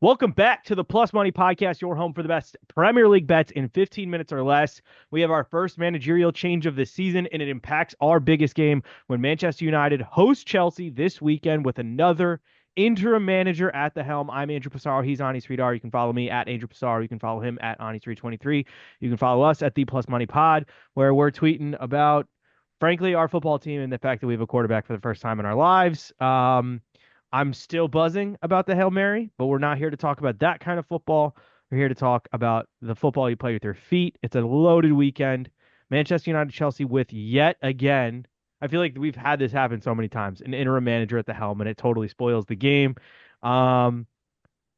Welcome back to the Plus Money Podcast, your home for the best Premier League bets in 15 minutes or less. We have our first managerial change of the season, and it impacts our biggest game when Manchester United hosts Chelsea this weekend with another interim manager at the helm. I'm Andrew Passaro. He's Ani Sridhar. You can follow me at Andrew Passaro. You can follow him at Ani323. You can follow us at the Plus Money Pod, where we're tweeting about, frankly, our football team and the fact that we have a quarterback for the first time in our lives. I'm still buzzing about the Hail Mary, but we're not here to talk about that kind of football. We're here to talk about the football you play with your feet. It's a loaded weekend. Manchester United Chelsea with yet again. I feel like we've had this happen so many times. An interim manager at the helm, and it totally spoils the game. Um,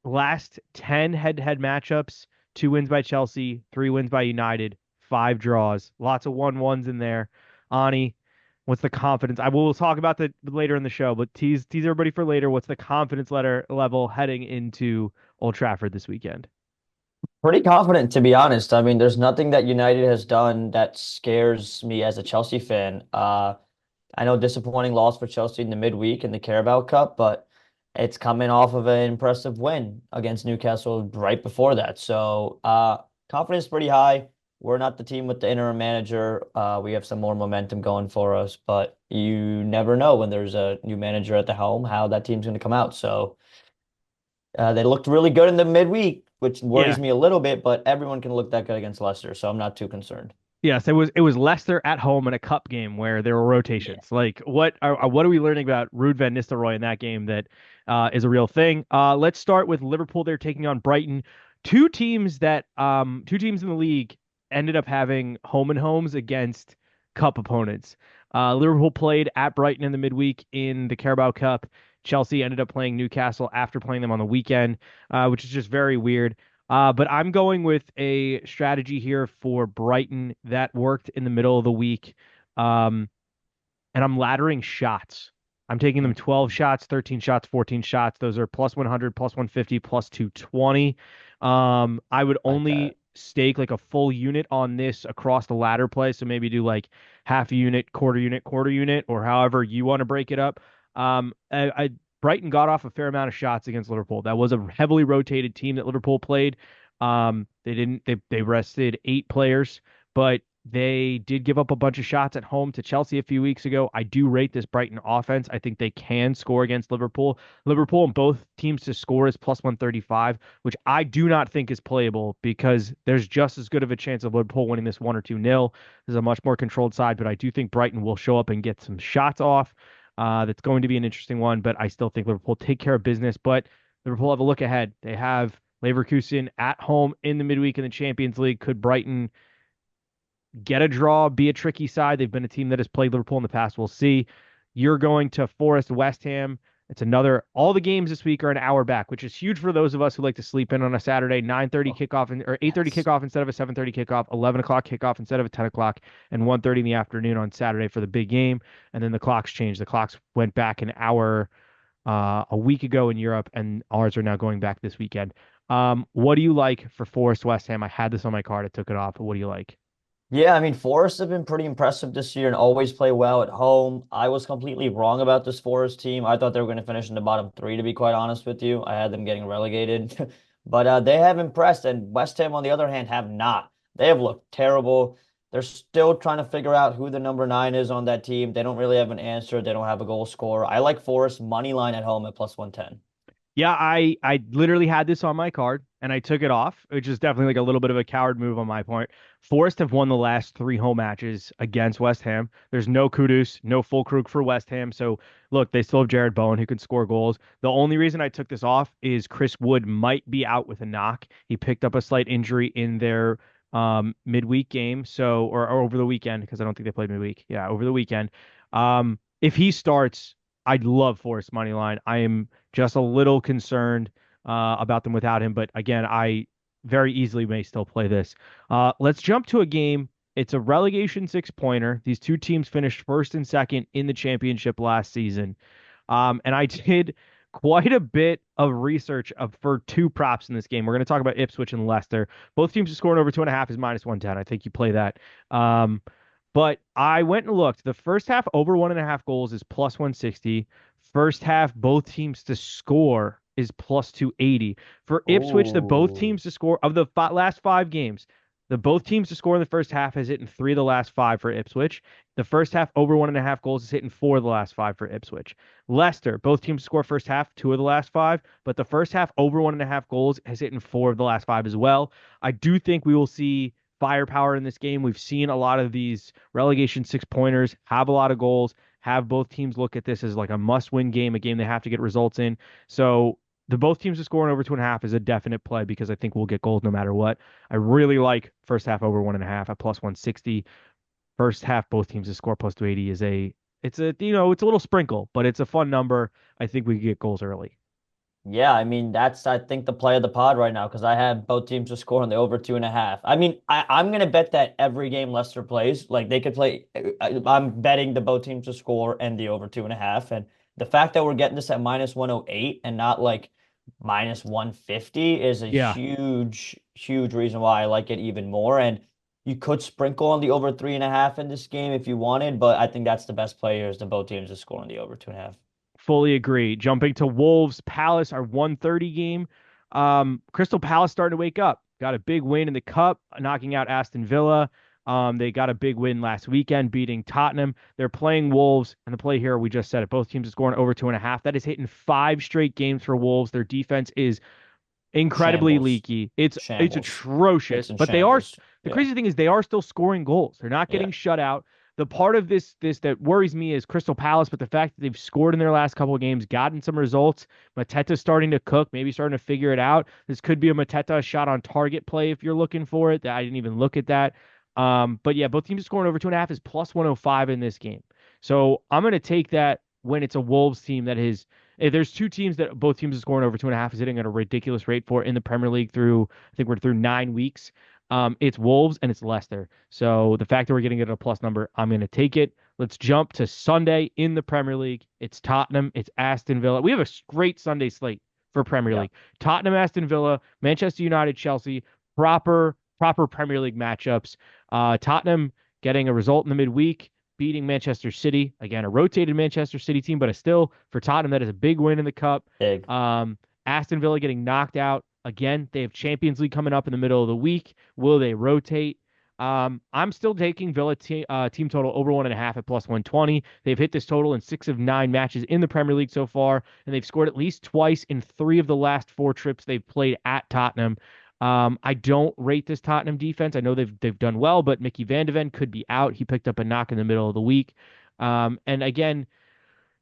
Last 10 head-to-head matchups, 2 wins by Chelsea, 3 wins by United, 5 draws. Lots of 1-1s in there. Ani, what's the confidence? I will talk about that later in the show, but tease everybody for later. What's the confidence level heading into Old Trafford this weekend? Pretty confident, to be honest. I mean, there's nothing that United has done that scares me as a Chelsea fan. I know disappointing loss for Chelsea in the midweek in the Carabao Cup, but it's coming off of an impressive win against Newcastle right before that. So, confidence pretty high. We're not the team with the interim manager. We have some more momentum going for us, but you never know when there's a new manager at the helm how that team's going to come out. So, they looked really good in the midweek, which Yeah. worries me a little bit, but everyone can look that good against Leicester, so I'm not too concerned. Yes, it was Leicester at home in a cup game where there were Yeah. rotations. Like what are we learning about Ruud van Nistelrooy in that game that is a real thing? Let's start with Liverpool. They're taking on Brighton. Two teams in the league ended up having home and homes against cup opponents. Liverpool played at Brighton in the midweek in the Carabao Cup. Chelsea ended up playing Newcastle after playing them on the weekend, which is just very weird. But I'm going with a strategy here for Brighton that worked in the middle of the week. Um, and I'm laddering shots. I'm taking them 12 shots, 13 shots, 14 shots. Those are plus 100, plus 150, plus 220. I would Like that. only stake like a full unit on this across the ladder play. So maybe do like half a unit, quarter unit, or however you want to break it up. Brighton got off a fair amount of shots against Liverpool. That was a heavily rotated team that Liverpool played. They rested 8 players, but they did give up a bunch of shots at home to Chelsea a few weeks ago. I do rate this Brighton offense. I think they can score against Liverpool. Liverpool and both teams to score is plus 135, which I do not think is playable because there's just as good of a chance of Liverpool winning this 1 or 2-0. This is a much more controlled side, but I do think Brighton will show up and get some shots off. That's going to be an interesting one, but I still think Liverpool take care of business. But Liverpool have a look ahead. They have Leverkusen at home in the midweek in the Champions League. Could Brighton get a draw, be a tricky side? They've been a team that has played Liverpool in the past. We'll see. You're going to Forest West Ham. It's another. All the games this week are an hour back, which is huge for those of us who like to sleep in on a Saturday. 9:30 Oh, kickoff or 8:30 yes. kickoff instead of a 7:30 kickoff. 11 o'clock kickoff instead of a 10 o'clock, and 1:30 in the afternoon on Saturday for the big game. And then the clocks changed. The clocks went back an hour a week ago in Europe, and ours are now going back this weekend. What do you like for Forest West Ham? I had this on my card. I took it off. But what do you like? Yeah, I mean, Forest have been pretty impressive this year and always play well at home. I was completely wrong about this Forest team. I thought they were going to finish in the bottom three, to be quite honest with you. I had them getting relegated, but they have impressed, and West Ham, on the other hand, have not. They have looked terrible. They're still trying to figure out who the number nine is on that team. They don't really have an answer. They don't have a goal scorer. I like Forest money line at home at plus 110. Yeah, I literally had this on my card and I took it off, which is definitely like a little bit of a coward move on my part. Forest have won the last 3 home matches against West Ham. There's no Kudus, no Fulkrug for West Ham. So look, they still have Jared Bowen who can score goals. The only reason I took this off is Chris Wood might be out with a knock. He picked up a slight injury in their midweek game, so or over the weekend because I don't think they played midweek. Yeah, over the weekend. If he starts, I'd love Forest money line. I am just a little concerned about them without him. But again, I very easily may still play this. Let's jump to a game. It's a relegation 6 pointer. These two teams finished first and second in the championship last season. And I did quite a bit of research for 2 props in this game. We're going to talk about Ipswich and Leicester. Both teams are scoring over 2.5 is minus 110. I think you play that. But I went and looked. The first half over 1.5 goals is plus 160. First half, both teams to score is plus 280. For Ipswich, the both Ooh. teams to score of the last 5 games, the both teams to score in the first half has hit in 3 of the last 5 for Ipswich. The first half over 1.5 goals is hit in 4 of the last 5 for Ipswich. Leicester, both teams score first half 2 of the last 5, but the first half over 1.5 goals has hit in 4 of the last 5 as well. I do think we will see firepower in this game. We've seen a lot of these relegation 6 pointers have a lot of goals, have both teams look at this as like a must-win game, a game they have to get results in. So the both teams to score in over 2.5 is a definite play because I think we'll get goals no matter what. I really like first half over 1.5 at plus 160. First half, both teams to score plus 280 is it's a, it's a little sprinkle, but it's a fun number. I think we could get goals early. Yeah, I mean that's I think the play of the pod right now because I have both teams to score on the over 2.5. I mean I'm gonna bet that every game Leicester plays, like they could play. I'm betting the both teams to score and the over 2.5. And the fact that we're getting this at minus 108 and not like minus 150 is a Yeah, huge reason why I like it even more. And you could sprinkle on the over 3.5 in this game if you wanted, but I think that's the best player is the both teams to score on the over 2.5. fully agree. Jumping to Wolves Palace, our 1:30 game. Crystal Palace starting to wake up. Got a big win in the cup, knocking out Aston Villa. They got a big win last weekend, beating Tottenham. They're playing Wolves, and the play here, we just said it. Both teams are scoring over 2.5. That is hitting 5 straight games for Wolves. Their defense is incredibly Shambles. leaky. It's Shambles. It's atrocious, in but they are shambles. the Yeah. crazy thing is they are still scoring goals. They're not Yeah. getting shut out. The part of this that worries me is Crystal Palace, but the fact that they've scored in their last couple of games, gotten some results. Mateta's starting to cook, maybe starting to figure it out. This could be a Mateta shot on target play if you're looking for it. That I didn't even look at that. But yeah, both teams scoring over 2.5 is plus 105 in this game. So I'm gonna take that when it's a Wolves team that is if there's two teams that both teams are scoring over 2.5 is hitting at a ridiculous rate for in the Premier League through I think we're through 9 weeks. It's Wolves and it's Leicester. So the fact that we're getting it at a plus number, I'm going to take it. Let's jump to Sunday in the Premier League. It's Tottenham. It's Aston Villa. We have a great Sunday slate for Premier Yeah. League. Tottenham, Aston Villa, Manchester United, Chelsea. Proper Premier League matchups. Tottenham getting a result in the midweek, beating Manchester City. Again, a rotated Manchester City team, but still for Tottenham, that is a big win in the cup. Big. Aston Villa getting knocked out. Again, they have Champions League coming up in the middle of the week. Will they rotate? I'm still taking Villa team total over 1.5 at plus 120. They've hit this total in 6 of 9 matches in the Premier League so far, and they've scored at least twice in 3 of the last 4 trips they've played at Tottenham. I don't rate this Tottenham defense. I know they've done well, but Mickey Van de Ven could be out. He picked up a knock in the middle of the week. And again,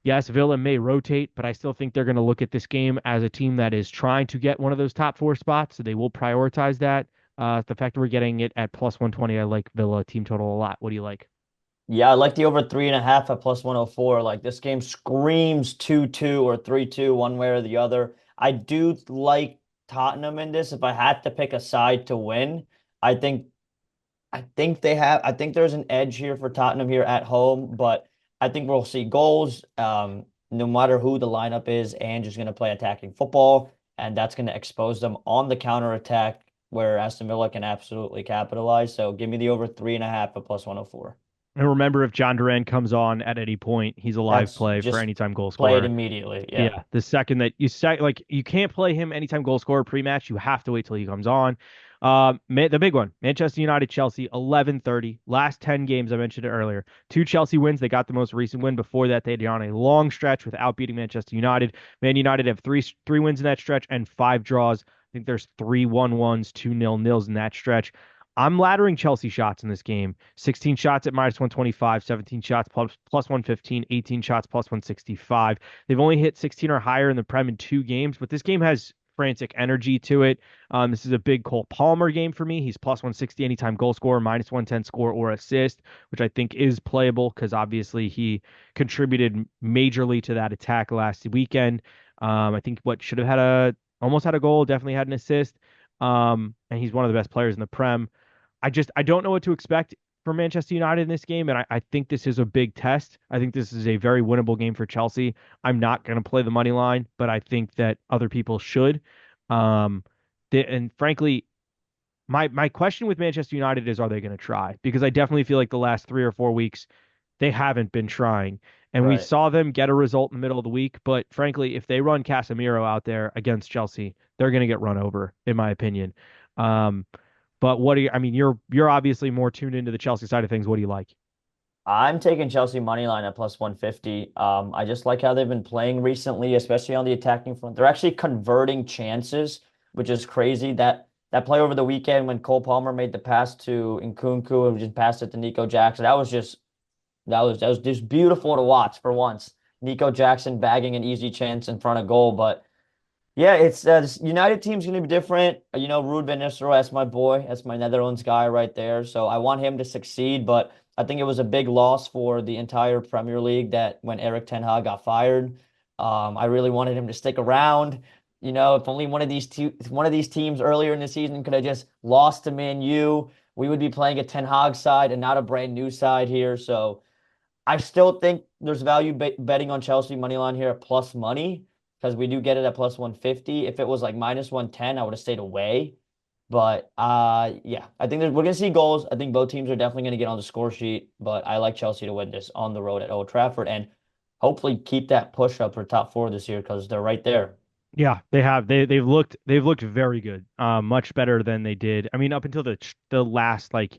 yes, Villa may rotate, but I still think they're going to look at this game as a team that is trying to get one of those top 4 spots, so they will prioritize that. The fact that we're getting it at plus 120, I like Villa team total a lot. What do you like? Yeah, I like the over 3.5 at plus 104. Like this game screams 2-2 or 3-2, one way or the other. I do like Tottenham in this. If I had to pick a side to win, I think I think there's an edge here for Tottenham here at home, but I think we'll see goals. No matter who the lineup is, Ange is going to play attacking football, and that's going to expose them on the counter attack where Aston Villa can absolutely capitalize. So give me the over 3.5 at plus 104. And remember, if John Duran comes on at any point, he's a live That's play for just anytime goal play it scorer. immediately. Yeah. Yeah, the second that like you can't play him anytime goal scorer pre-match. You have to wait till he comes on. The big one, Manchester United, Chelsea, 11:30. Last 10 games, I mentioned it earlier. 2 Chelsea wins. They got the most recent win. Before that, they'd on a long stretch without beating Manchester United. Man United have three wins in that stretch and 5 draws. I think there's 3-1-1s, 2-0-0s in that stretch. I'm laddering Chelsea shots in this game. 16 shots at minus 125, 17 shots plus 115, 18 shots plus 165. They've only hit 16 or higher in the Prem in 2 games, but this game has frantic energy to it. This is a big Cole Palmer game for me. He's plus 160 anytime goal scorer, minus 110 score or assist, which I think is playable because obviously he contributed majorly to that attack last weekend. I think what should have had almost had a goal, definitely had an assist. And he's one of the best players in the Prem. I don't know what to expect from Manchester United in this game, and I think this is a big test. I think this is a very winnable game for Chelsea. I'm not going to play the money line, but I think that other people should. Um, and frankly, my question with Manchester United is, are they going to try? Because I definitely feel like the last 3 or 4 weeks they haven't been trying. And we Right. saw them get a result in the middle of the week. But frankly, if they run Casemiro out there against Chelsea, they're going to get run over, in my opinion. Um, but what do you, I mean, you're obviously more tuned into the Chelsea side of things. What do you like? I'm taking Chelsea money line at plus 150. I just like how they've been playing recently, especially on the attacking front. They're actually converting chances, which is crazy. That play over the weekend when Cole Palmer made the pass to Nkunku and just passed it to Nico Jackson. That was just beautiful to watch for once. Nico Jackson bagging an easy chance in front of goal, but yeah, it's this United team's gonna be different. Ruud van Nistelrooy, that's my boy. That's my Netherlands guy right there. So I want him to succeed, but I think it was a big loss for the entire Premier League that when Eric Ten Hag got fired. I really wanted him to stick around. If only one of these teams earlier in the season could have just lost to Man U, we would be playing a Ten Hag side and not a brand new side here. So I still think there's value betting on Chelsea money line here at plus money because we do get it at plus 150. If it was like minus 110, I would have stayed away. But yeah, I think we're gonna see goals. I think both teams are definitely gonna get on the score sheet, but I like Chelsea to win this on the road at Old Trafford and hopefully keep that push up for top four this year because they're right there. Yeah, they have. They've looked very good. Much better than they did. I mean, up until the last like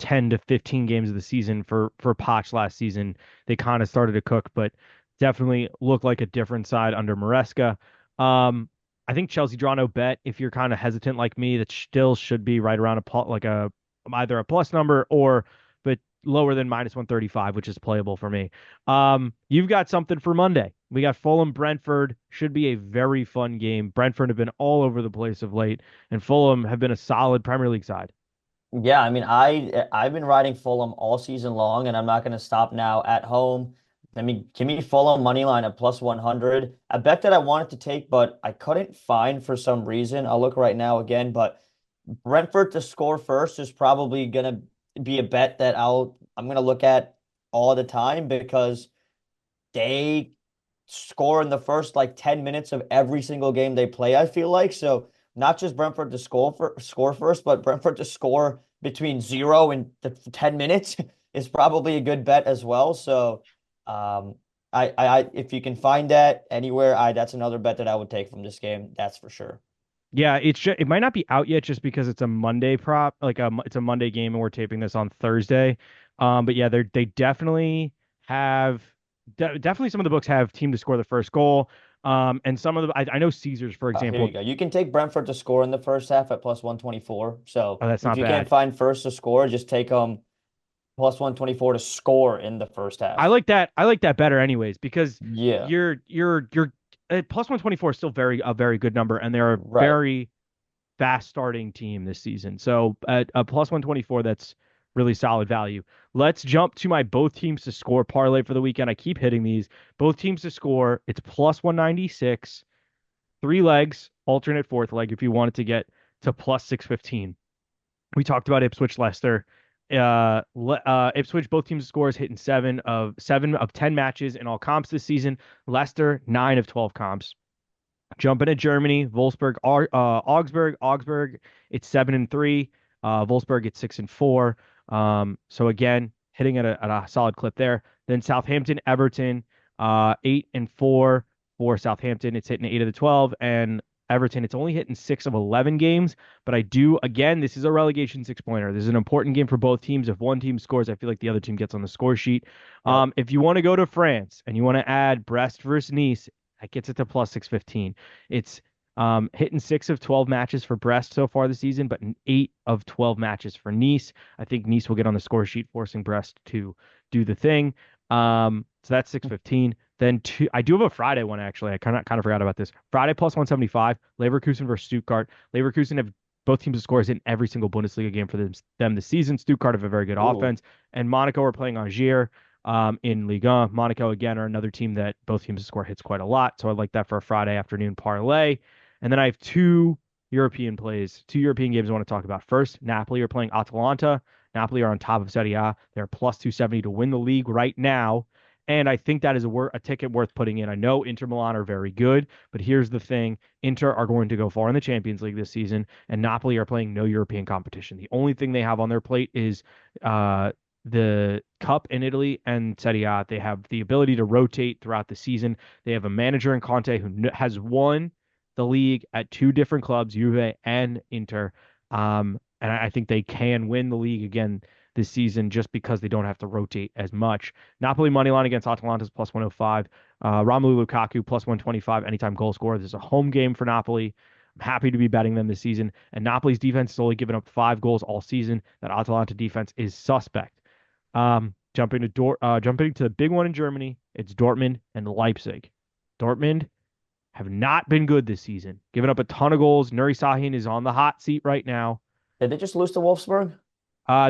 10 to 15 games of the season for Poch last season, they kind of started to cook, but definitely look like a different side under Maresca. I think Chelsea draw no bet if you're kind of hesitant like me, that still should be right around like a either a plus number or but lower than minus 135, which is playable for me. You've got something for Monday. We got Fulham Brentford. Should be a very fun game. Brentford have been all over the place of late, and Fulham have been a solid Premier League side. Yeah, I mean, I've been riding Fulham all season long, and I'm not going to stop now at home. Give me Fulham money line at plus 100. A bet that I wanted to take, but I couldn't find for some reason. I'll look right now again, but Brentford to score first is probably going to be a bet that I'm going to look at all the time because they score in the first like 10 minutes of every single game they play, I feel like. So not just Brentford to score first, but Brentford to score between 0 and 10 minutes is probably a good bet as well. So um if you can find that anywhere, that's another bet that I would take from this game. That's for sure. Yeah, it might not be out yet just because it's a Monday prop, it's a Monday game and we're taping this on Thursday. But yeah, they definitely have definitely some of the books have team to score the first goal. And some of I know Caesars, for Here you example. go. You can take Brentford to score in the first half at plus 124. So Oh, that's if not you can't bad. find first to score, just take plus 124 to score in the first I half. like that. I like that better anyways because Yeah, you're plus 124 is still a very good number, and they're a right. very fast starting team this season. So at a plus 124, that's really solid value. Let's jump to my both teams to score parlay for the weekend. I keep hitting these. Both teams to score. It's plus 196, three legs, alternate fourth leg if you wanted to get to plus 615. We talked about Ipswich Leicester. Ipswich, both teams' scores hitting seven of 10 matches in all comps this season. Leicester, 9 of 12 comps. Jumping to Germany, Wolfsburg, Augsburg, it's 7-3. Wolfsburg, it's 6-4. So again, hitting at a solid clip there. Then Southampton, Everton, 8-4 for Southampton. It's hitting 8 of the 12, and Everton, it's only hitting 6 of 11 games. But I do again, this is a relegation 6 pointer. This is an important game for both teams. If one team scores, I feel like the other team gets on the score sheet. Yep. If you want to go to France and you want to add Brest versus Nice, that gets it to plus 615. It's hitting 6 of 12 matches for Brest so far this season, but 8 of 12 matches for Nice. I think Nice will get on the score sheet, forcing Brest to do the thing. So that's 615. Then I do have a Friday one actually. I kind of forgot about this. Friday plus 175. Leverkusen versus Stuttgart. Leverkusen have both teams' scores in every single Bundesliga game for them this season. Stuttgart have a very good Ooh. offense, and Monaco are playing Angers in Ligue 1. Monaco, again, are another team that both teams score hits quite a lot. So I like that for a Friday afternoon parlay. And then I have two European plays, two European games I want to talk about. First, Napoli are playing Atalanta. Napoli are on top of Serie A. They're plus 270 to win the league right now. And I think that is a ticket worth putting in. I know Inter Milan are very good, but here's the thing. Inter are going to go far in the Champions League this season, and Napoli are playing no European competition. The only thing they have on their plate is the Cup in Italy and Serie A. They have the ability to rotate throughout the season. They have a manager in Conte who has won the league at two different clubs, Juve and Inter. And I think they can win the league again this season just because they don't have to rotate as much. Napoli money line against Atalanta is plus 105. Romelu Lukaku plus 125 anytime goal scorer. This is a home game for Napoli. I'm happy to be betting them this season. And Napoli's defense has only given up 5 goals all season. That Atalanta defense is suspect. Jumping to the big one in Germany, it's Dortmund and Leipzig. Dortmund have not been good this season, giving up a ton of goals. Nuri Sahin is on the hot seat right now. Did they just lose to Wolfsburg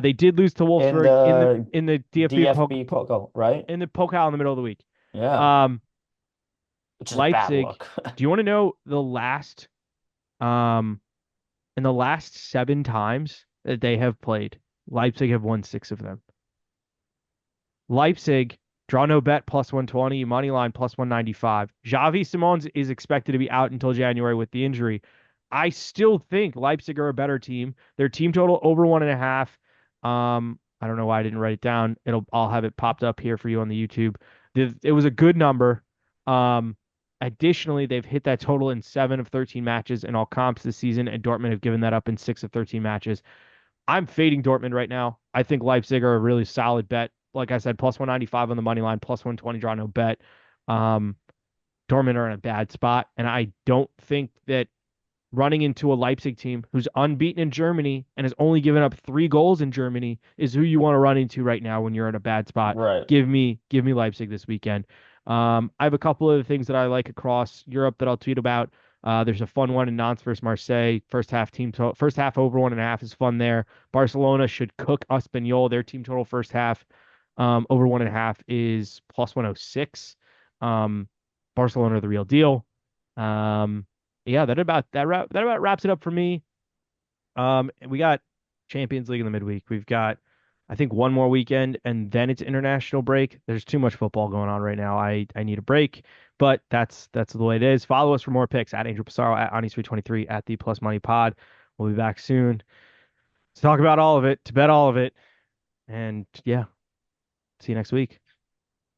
They did lose to in Wolfsburg the in the DFB DFB Pokal, right? in the Pokal in the middle of the week. Yeah, Um, which is a bad Leipzig. look. Do you want to know the last um in the last 7 times that they have played, Leipzig have won 6 of them. Leipzig, draw no bet plus 120, money line plus 195. Xavi Simons is expected to be out until January with the injury. I still think Leipzig are a better team. Their team total over 1.5. I don't know why I didn't write it down. I'll have it popped up here for you on the YouTube. It was a good number. Additionally, they've hit that total in 7 of 13 matches in all comps this season, and Dortmund have given that up in 6 of 13 matches. I'm fading Dortmund right now. I think Leipzig are a really solid bet. Like I said, plus 195 on the money line, plus 120 draw no bet. Um, Dortmund are in a bad spot, and I don't think that running into a Leipzig team who's unbeaten in Germany and has only given up 3 goals in Germany is who you want to run into right now when you're in a bad spot. Right. Give me Leipzig this weekend. I have a couple of things that I like across Europe that I'll tweet about. There's a fun one in Nantes versus Marseille. First half over 1.5 is fun there. Barcelona should cook Espanyol. Their team total first half over 1.5 is plus 106. Barcelona are the real deal. Yeah, that about wraps it up for me. We got Champions League in the midweek. We've got, I think, one more weekend, and then it's international break. There's too much football going on right now. I need a break, but that's the way it is. Follow us for more picks at Angel Passaro, at Ani Sridhar 23, at the Plus Money Pod. We'll be back soon to talk about all of it, to bet all of it, and yeah, see you next week.